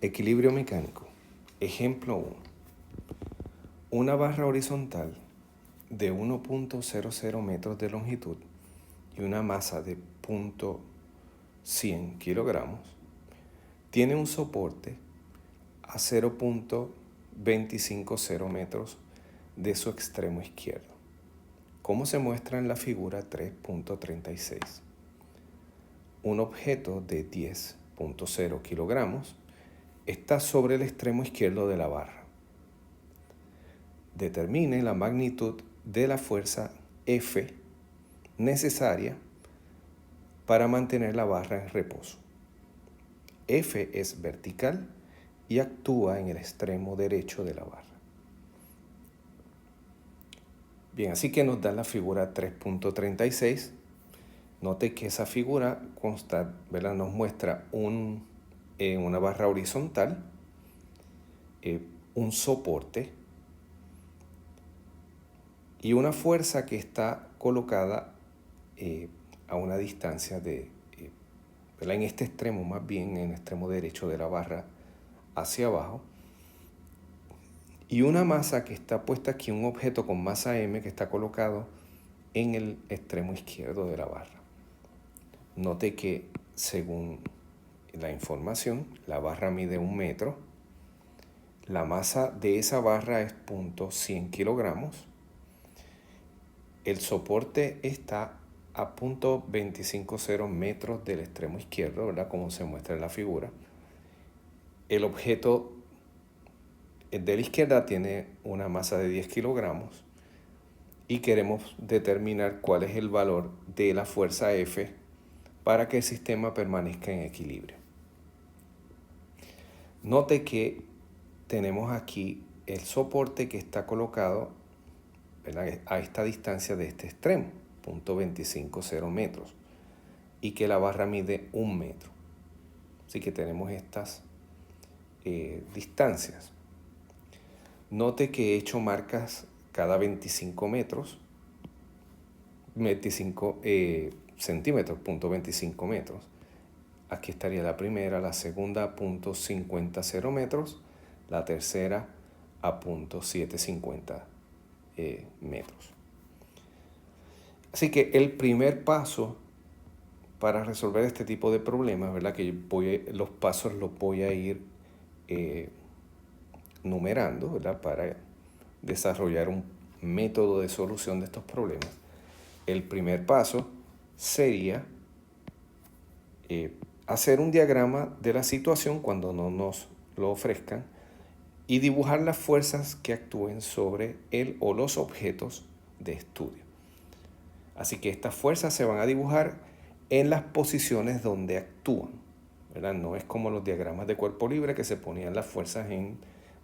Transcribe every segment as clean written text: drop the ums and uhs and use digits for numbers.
Equilibrio mecánico. Ejemplo 1. Una barra horizontal de 1.00 metros de longitud y una masa de 0.100 kilogramos tiene un soporte a 0.250 metros de su extremo izquierdo, como se muestra en la figura 3.36. Un objeto de 10.0 kilogramos está sobre el extremo izquierdo de la barra. Determine la magnitud de la fuerza F necesaria para mantener la barra en reposo. F es vertical y actúa en el extremo derecho de la barra. Bien, así que nos da la figura 3.36. Note que esa figura consta, ¿verdad? Nos muestra una barra horizontal, un soporte y una fuerza que está colocada a una distancia ¿verdad? En este extremo, más bien en el extremo derecho de la barra hacia abajo, y una masa que está puesta aquí, un objeto con masa M que está colocado en el extremo izquierdo de la barra. Note que según la información, la barra mide 1 metro, la masa de esa barra es 0.100 kilogramos, el soporte está a 0.250 metros del extremo izquierdo, ¿verdad? Como se muestra en la figura. El objeto de la izquierda tiene una masa de 10 kilogramos y queremos determinar cuál es el valor de la fuerza F para que el sistema permanezca en equilibrio. Note que tenemos aquí el soporte que está colocado, ¿verdad? A esta distancia de este extremo, 0.250 metros, y que la barra mide 1 metro. Así que tenemos estas distancias. Note que he hecho marcas cada 25 metros, 25 centímetros, 0.25 metros. Aquí estaría la primera, la segunda a 0.50 metros, la tercera a 0.750 metros. Así que el primer paso para resolver este tipo de problemas, ¿verdad? Que los pasos los voy a ir numerando, ¿verdad? Para desarrollar un método de solución de estos problemas. El primer paso sería hacer un diagrama de la situación cuando no nos lo ofrezcan y dibujar las fuerzas que actúen sobre él o los objetos de estudio. Así que estas fuerzas se van a dibujar en las posiciones donde actúan, ¿verdad? No es como los diagramas de cuerpo libre que se ponían las fuerzas en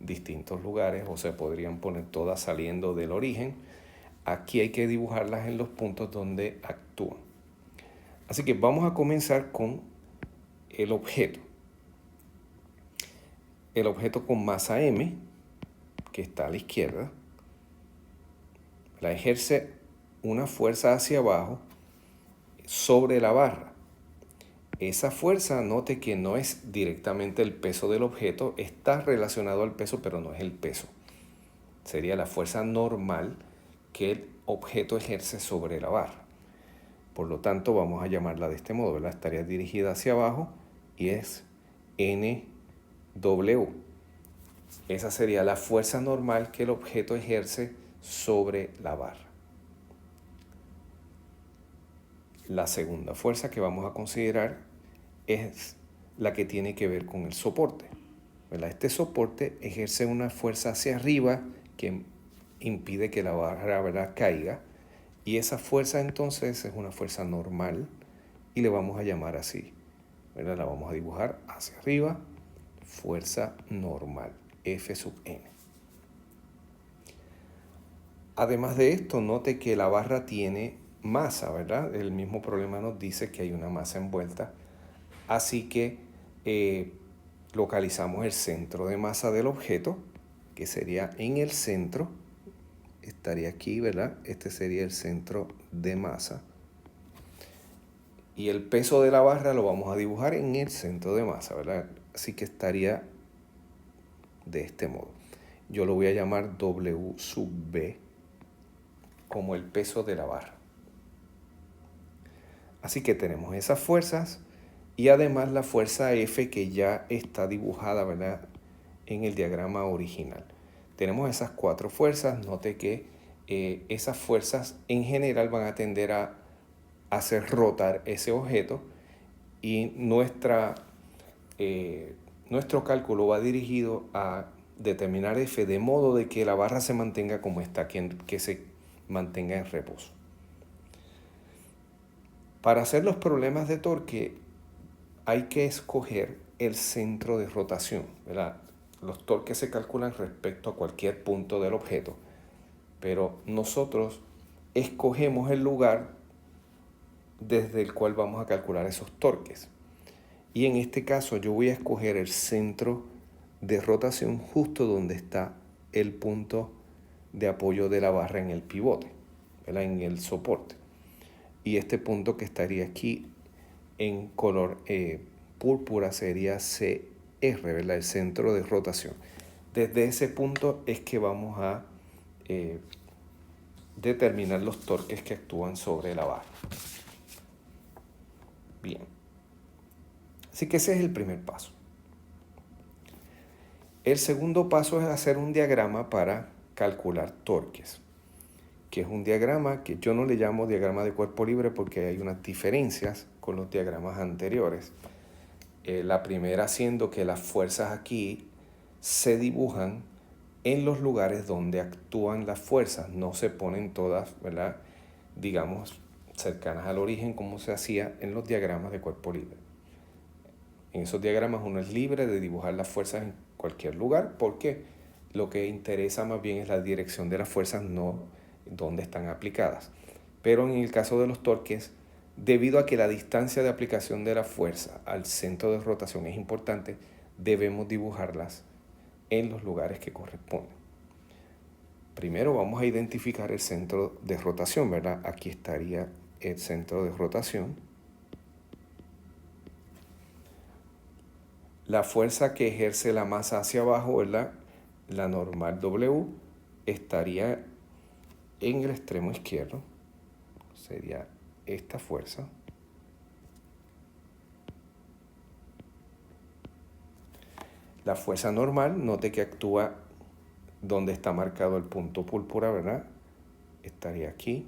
distintos lugares o se podrían poner todas saliendo del origen. Aquí hay que dibujarlas en los puntos donde actúan. Así que vamos a comenzar con el objeto. El objeto con masa M, que está a la izquierda, la ejerce una fuerza hacia abajo sobre la barra. Esa fuerza, note que no es directamente el peso del objeto, está relacionado al peso, pero no es el peso. Sería la fuerza normal que el objeto ejerce sobre la barra. Por lo tanto, vamos a llamarla de este modo, ¿verdad? Estaría dirigida hacia abajo y es NW. Esa sería la fuerza normal que el objeto ejerce sobre la barra. La segunda fuerza que vamos a considerar es la que tiene que ver con el soporte, ¿verdad? Este soporte ejerce una fuerza hacia arriba que impide que la barra, ¿verdad?, caiga, y esa fuerza entonces es una fuerza normal y le vamos a llamar así, ¿verdad? La vamos a dibujar hacia arriba, fuerza normal, F sub N. Además de esto, note que la barra tiene masa, ¿verdad? El mismo problema nos dice que hay una masa envuelta. Así que localizamos el centro de masa del objeto, que sería en el centro. Estaría aquí, ¿verdad? Este sería el centro de masa. Y el peso de la barra lo vamos a dibujar en el centro de masa, ¿verdad? Así que estaría de este modo. Yo lo voy a llamar W sub B como el peso de la barra. Así que tenemos esas fuerzas y además la fuerza F que ya está dibujada, ¿verdad?, en el diagrama original. Tenemos esas 4 fuerzas. Note que esas fuerzas en general van a tender a hacer rotar ese objeto y nuestro cálculo va dirigido a determinar F de modo de que la barra se mantenga como está, que se mantenga en reposo. Para hacer los problemas de torque hay que escoger el centro de rotación, ¿verdad? Los torques se calculan respecto a cualquier punto del objeto, pero nosotros escogemos el lugar desde el cual vamos a calcular esos torques. Y en este caso yo voy a escoger el centro de rotación justo donde está el punto de apoyo de la barra en el pivote, ¿verdad?, en el soporte. Y este punto que estaría aquí en color púrpura sería CR, ¿verdad?, el centro de rotación. Desde ese punto es que vamos a determinar los torques que actúan sobre la barra. Bien. Así que ese es el primer paso. El segundo paso es hacer un diagrama para calcular torques, que es un diagrama que yo no le llamo diagrama de cuerpo libre porque hay unas diferencias con los diagramas anteriores. La primera siendo que las fuerzas aquí se dibujan en los lugares donde actúan las fuerzas, no se ponen todas, ¿verdad?, digamos, cercanas al origen como se hacía en los diagramas de cuerpo libre. En esos diagramas uno es libre de dibujar las fuerzas en cualquier lugar porque lo que interesa más bien es la dirección de las fuerzas, no dónde están aplicadas. Pero en el caso de los torques, debido a que la distancia de aplicación de la fuerza al centro de rotación es importante, debemos dibujarlas en los lugares que corresponden. Primero vamos a identificar el centro de rotación, ¿verdad? Aquí estaría el centro de rotación. La fuerza que ejerce la masa hacia abajo, ¿verdad?, la normal W, estaría en el extremo izquierdo. Sería esta fuerza. La fuerza normal, note que actúa donde está marcado el punto púrpura, ¿verdad? Estaría aquí.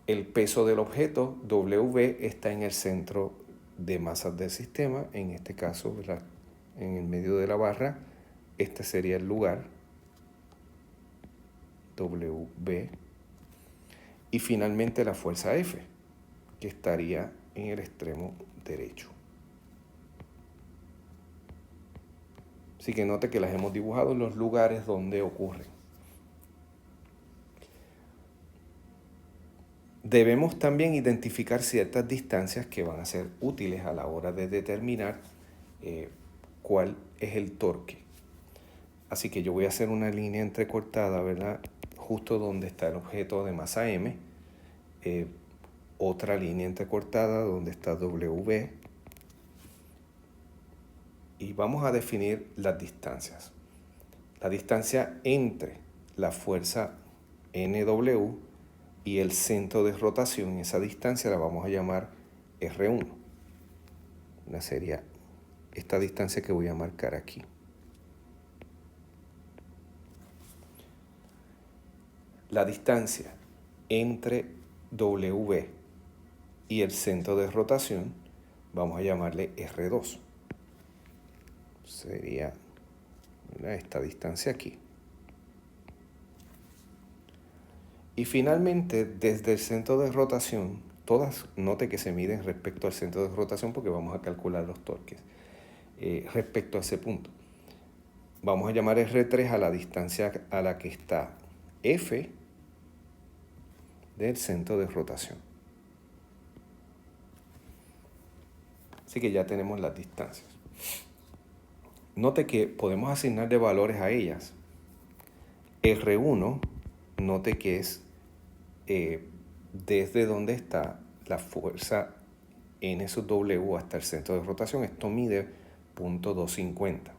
El peso del objeto, W, está en el centro de masas del sistema, en este caso, ¿verdad?, en el medio de la barra. Este sería el lugar, WB. Y finalmente la fuerza F, que estaría en el extremo derecho. Así que note que las hemos dibujado en los lugares donde ocurren. Debemos también identificar ciertas distancias que van a ser útiles a la hora de determinar cuál es el torque. Así que yo voy a hacer una línea entrecortada, ¿verdad?, justo donde está el objeto de masa M. Otra línea entrecortada donde está W. Y vamos a definir las distancias. La distancia entre la fuerza NW y el centro de rotación, esa distancia la vamos a llamar R1. Sería esta distancia que voy a marcar aquí. La distancia entre W y el centro de rotación vamos a llamarle R2. Sería esta distancia aquí. Y finalmente, desde el centro de rotación, todas note que se miden respecto al centro de rotación porque vamos a calcular los torques respecto a ese punto. Vamos a llamar R3 a la distancia a la que está F del centro de rotación. Así que ya tenemos las distancias. Note que podemos asignarle valores a ellas. R1, note que es desde donde está la fuerza N sub W hasta el centro de rotación. Esto mide 0.250.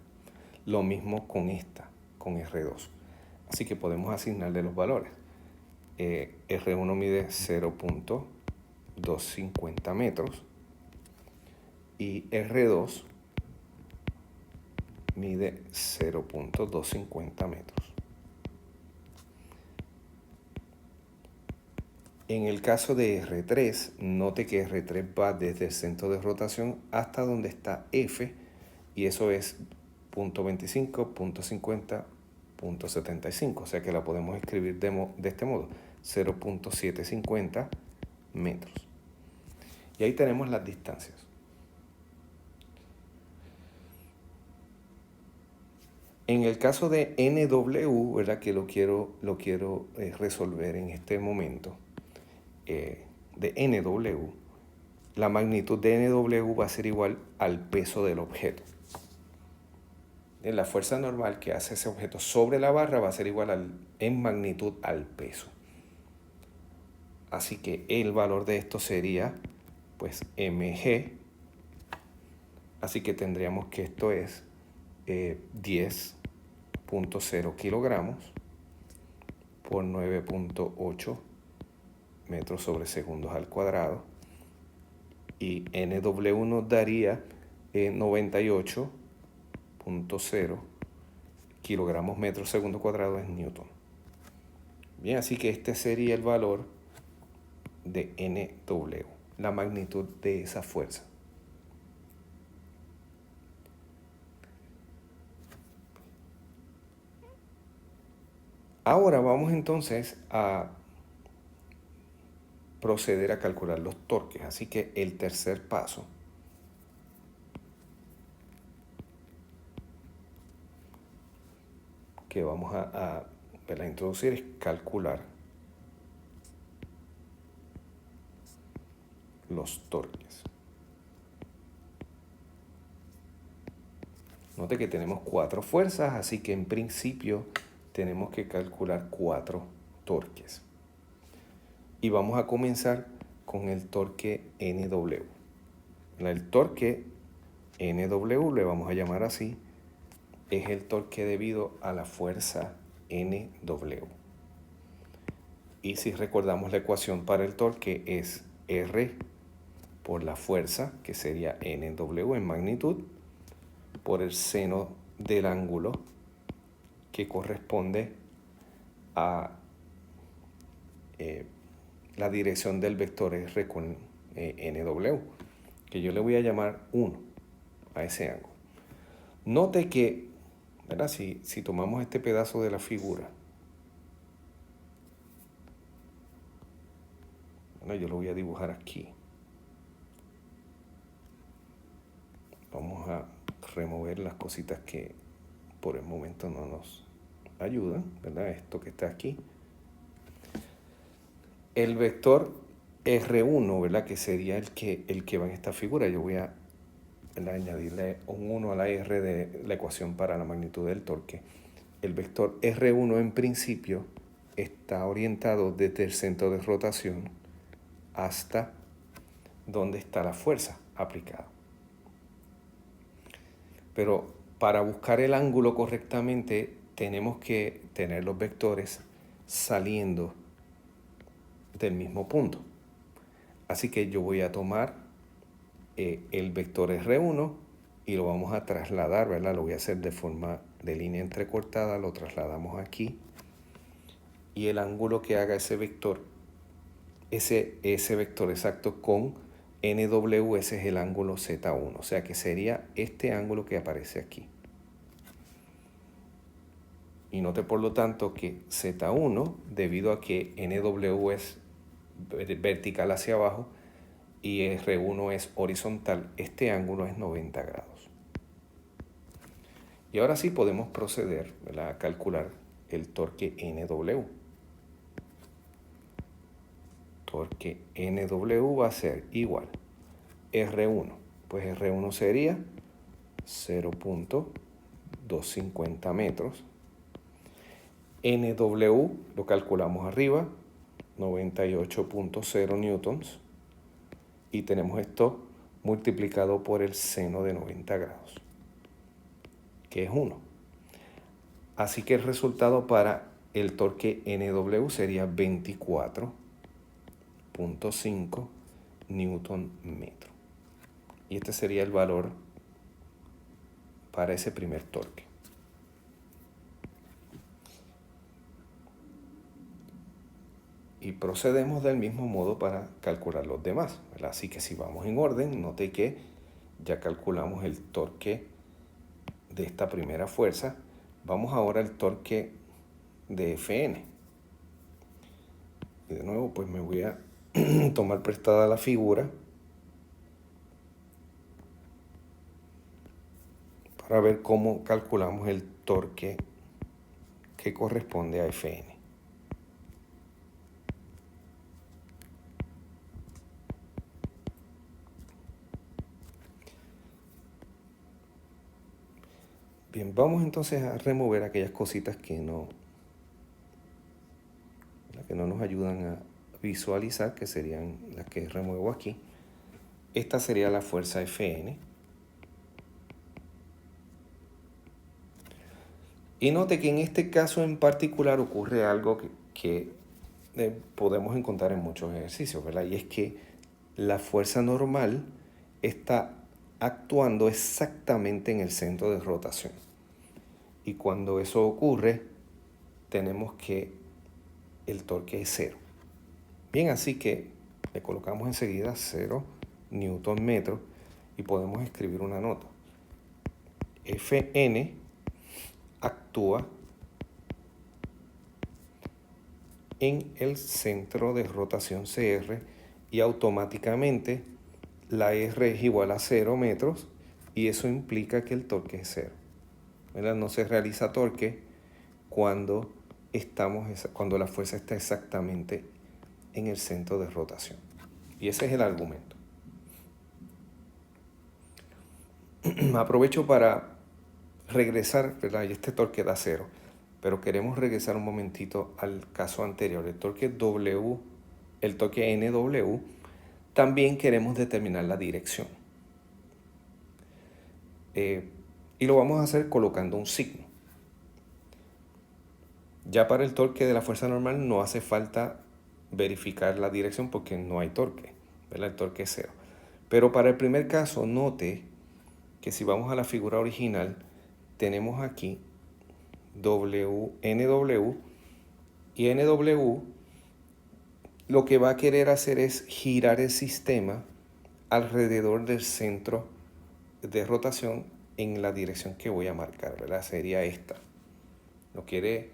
Lo mismo con esta, con R2. Así que podemos asignarle los valores. R1 mide 0.250 metros y R2 mide 0.250 metros. En el caso de R3, note que R3 va desde el centro de rotación hasta donde está F, y eso es 0.25, 0.50, 0.75, o sea que la podemos escribir de este modo, 0.750 metros. Y ahí tenemos las distancias. En el caso de NW, ¿verdad? Que lo quiero resolver en este momento, de NW, la magnitud de NW va a ser igual al peso del objeto. La fuerza normal que hace ese objeto sobre la barra va a ser igual en magnitud al peso. Así que el valor de esto sería pues mg. Así que tendríamos que esto es 10.0 kilogramos por 9.8 metros sobre segundos al cuadrado. Y NW nos daría 98.0 kilogramos metro segundo cuadrado en newton. Bien, así que este sería el valor de NW, la magnitud de esa fuerza. Ahora vamos entonces a proceder a calcular los torques. Así que el tercer paso que vamos a introducir es calcular los torques. Note que tenemos 4 fuerzas, así que en principio tenemos que calcular 4 torques. Y vamos a comenzar con el torque NW. El torque NW, le vamos a llamar así, es el torque debido a la fuerza NW. Y si recordamos la ecuación para el torque es R por la fuerza, que sería NW en magnitud, por el seno del ángulo que corresponde a la dirección del vector R con NW, que yo le voy a llamar 1 a ese ángulo. Note que, ¿verdad? Si tomamos este pedazo de la figura, bueno, yo lo voy a dibujar aquí. Vamos a remover las cositas que por el momento no nos ayudan, ¿verdad? Esto que está aquí. El vector R1, ¿verdad? Que sería el que va en esta figura. Yo voy a añadirle un 1 a la R de la ecuación para la magnitud del torque. El vector R1 en principio está orientado desde el centro de rotación hasta donde está la fuerza aplicada. Pero para buscar el ángulo correctamente tenemos que tener los vectores saliendo del mismo punto. Así que yo voy a tomar el vector R1 y lo vamos a trasladar, ¿verdad? Lo voy a hacer de forma de línea entrecortada, lo trasladamos aquí. Y el ángulo que haga ese vector, ese vector exacto con NW, ese es el ángulo Z1. O sea que sería este ángulo que aparece aquí. Y note por lo tanto que Z1, debido a que NW es vertical hacia abajo y R1 es horizontal, este ángulo es 90 grados. Y ahora sí podemos proceder, ¿verdad?, a calcular el torque NW. Torque NW va a ser igual R1. Pues R1 sería 0.250 metros. NW lo calculamos arriba, 98.0 newtons. Y tenemos esto multiplicado por el seno de 90 grados, que es 1. Así que el resultado para el torque NW sería 24.5 newton metro. Y este sería el valor para ese primer torque. Y procedemos del mismo modo para calcular los demás, ¿verdad? Así que si vamos en orden, note que ya calculamos el torque de esta primera fuerza. Vamos ahora al torque de Fn. Y de nuevo, pues me voy a tomar prestada la figura para ver cómo calculamos el torque que corresponde a Fn. Bien, vamos entonces a remover aquellas cositas que no nos ayudan a visualizar, que serían las que remuevo aquí. Esta sería la fuerza Fn. Y note que en este caso en particular ocurre algo que podemos encontrar en muchos ejercicios, ¿verdad? Y es que la fuerza normal está actuando exactamente en el centro de rotación. Y cuando eso ocurre, tenemos que el torque es 0. Bien, así que le colocamos enseguida 0 newton metro y podemos escribir una nota. Fn actúa en el centro de rotación CR y automáticamente la R es igual a 0 metros y eso implica que el torque es 0. ¿Verdad? No se realiza torque cuando la fuerza está exactamente en el centro de rotación. Y ese es el argumento. Aprovecho para regresar, ¿verdad? Y este torque da 0, pero queremos regresar un momentito al caso anterior, el torque NW. También queremos determinar la dirección. Y lo vamos a hacer colocando un signo. Ya para el torque de la fuerza normal no hace falta verificar la dirección porque no hay torque, ¿verdad? El torque es 0. Pero para el primer caso, note que si vamos a la figura original, tenemos aquí NW, y NW lo que va a querer hacer es girar el sistema alrededor del centro de rotación en la dirección que voy a marcar, ¿verdad? Sería esta. No quiere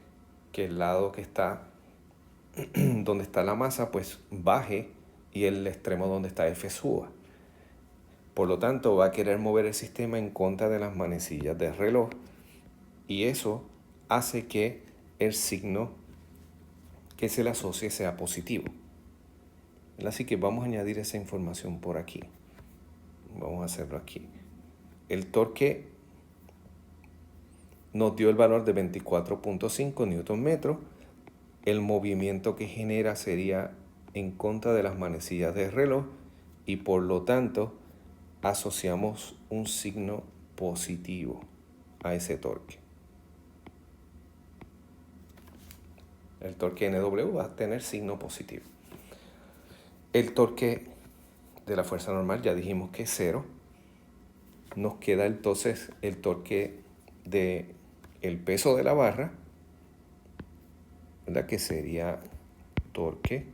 que el lado que está donde está la masa pues baje y el extremo donde está F suba. Por lo tanto, va a querer mover el sistema en contra de las manecillas del reloj y eso hace que el signo que se le asocie sea positivo. Así que vamos a añadir esa información por aquí. Vamos a hacerlo aquí. El torque nos dio el valor de 24.5 newton metro. El movimiento que genera sería en contra de las manecillas del reloj y por lo tanto asociamos un signo positivo a ese torque. El torque NW va a tener signo positivo. El torque de la fuerza normal ya dijimos que es 0. Nos queda entonces el torque del peso de la barra, ¿verdad? Que sería torque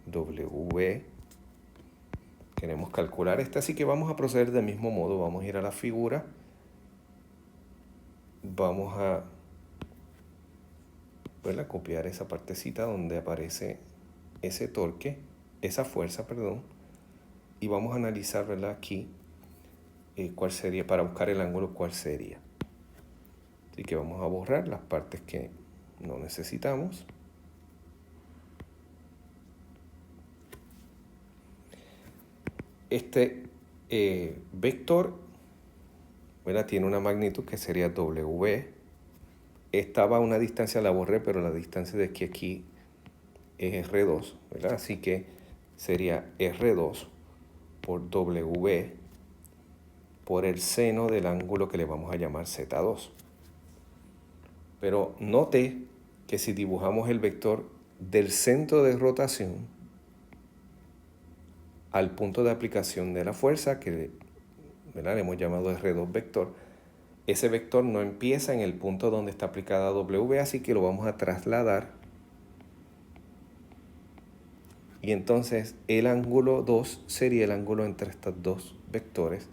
W. Queremos calcular este, así que vamos a proceder del mismo modo. Vamos a ir a la figura. Vamos a copiar esa partecita donde aparece ese torque, esa fuerza, perdón. Y vamos a analizar, ¿verdad? Aquí cuál sería, para buscar el ángulo, cuál sería. Así que vamos a borrar las partes que no necesitamos. Este vector, ¿verdad? Tiene una magnitud que sería W. Estaba a una distancia, la borré, pero la distancia de aquí es R2, ¿verdad? Así que sería R2 por W por el seno del ángulo que le vamos a llamar Z2. Pero note que si dibujamos el vector del centro de rotación al punto de aplicación de la fuerza, que le hemos llamado R2 vector, ese vector no empieza en el punto donde está aplicada W, así que lo vamos a trasladar. Y entonces el ángulo 2 sería el ángulo entre estos dos vectores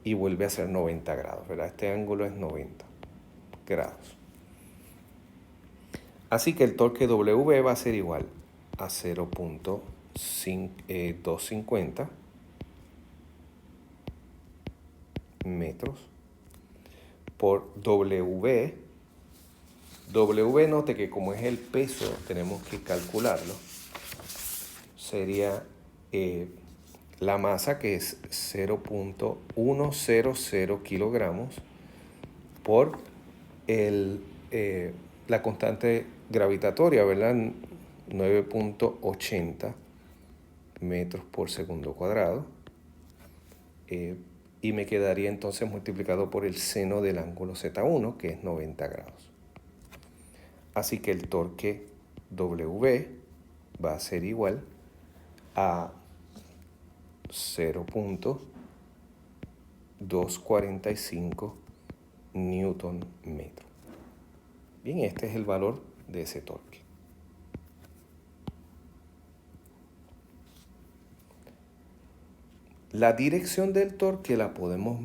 y vuelve a ser 90 grados, ¿verdad? Este ángulo es 90 grados. Así que el torque W va a ser igual a 0.250 metros por W. W, note que como es el peso, tenemos que calcularlo. Sería la masa, que es 0.100 kilogramos, por la constante gravitatoria, ¿verdad? 9.80 metros por segundo cuadrado. Y me quedaría entonces multiplicado por el seno del ángulo Z1, que es 90 grados. Así que el torque W va a ser igual a 0.245 newton metro. Bien, este es el valor de ese torque. La dirección del torque la podemos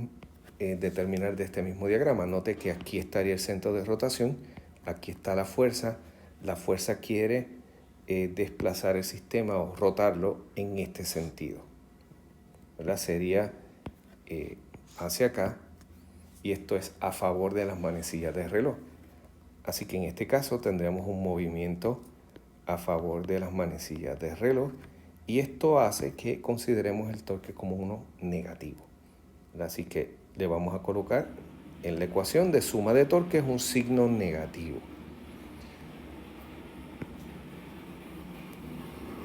determinar de este mismo diagrama. Note que aquí estaría el centro de rotación, aquí está la fuerza. La fuerza quiere desplazar el sistema o rotarlo en este sentido, ¿verdad? Sería hacia acá, y esto es a favor de las manecillas del reloj. Así que en este caso tendremos un movimiento a favor de las manecillas del reloj, y esto hace que consideremos el torque como uno negativo. Así que le vamos a colocar en la ecuación de suma de torque un signo negativo.